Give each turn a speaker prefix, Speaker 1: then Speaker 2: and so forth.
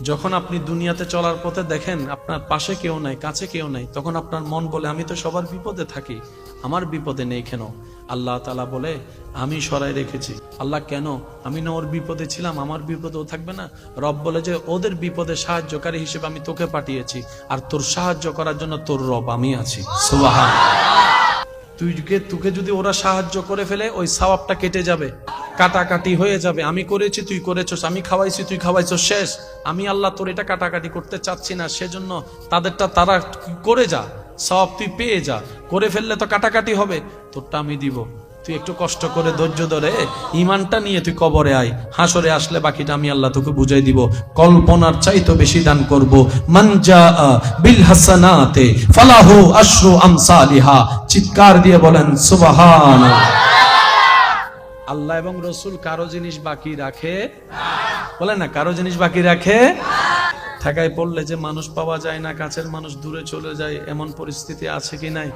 Speaker 1: যখন আপনি দুনিয়াতে চলার পথে দেখেন আপনার পাশে কেউ নাই, কাছে কেউ নাই, তখন আপনার মন বলে আমি তো সবার বিপদে থাকি, আমার বিপদে নেই কেন? আল্লাহ তাআলা বলে আমি সরাই রেখেছি। আল্লাহ কেন? আমি না ওর বিপদে ছিলাম, আমার বিপদেও থাকবে না? রব বলে যে ওদের বিপদে সাহায্যকারী হিসেবে আমি তোকে পাঠিয়েছি, আর তোর সাহায্য করার জন্য তোর রব আমি আছি। সুবহানাল্লাহ। তোকে যদি ওরা সাহায্য করে ফেলে, ওই সওয়াবটা কেটে যাবে, কাটাকাটি হয়ে যাবে। আমি করেছি তুই করেছস, আমি খাওয়াইছি তুই খাওয়াইছস, শেষ। আমি আল্লাহ তোর এটা কাটাকাটি করতে চাচ্ছি না, সেজন্য তাদেরটা তারা করে যা, সওয়াব তুই পেয়ে যা। করে ফেললে তো কাটাকাটি হবে, তোরটা আমি দিব। তুই একটু কষ্ট করে ধৈর্য ধরে ইমানটা নিয়ে তুই কবরে আয়, হাসরে আসলে বাকিটা আমি আল্লাহ তোকে বুঝাই দিব। কল্পনার চাইতে বেশি দান করব। মান জাআ বিল হাসানাতে ফালাহু আশরু আমসালিহা। চিৎকার দিয়ে বলেন সুবহানাল্লাহ। আল্লাহ এবং রসুল কারো জিনিস বাকি রাখে না। বলেন না, কারো জিনিস বাকি রাখে না। ঠেকায় পড়লে যে মানুষ পাওয়া যায় না, কাছের মানুষ দূরে চলে যায়, এমন পরিস্থিতি আছে কি নাই?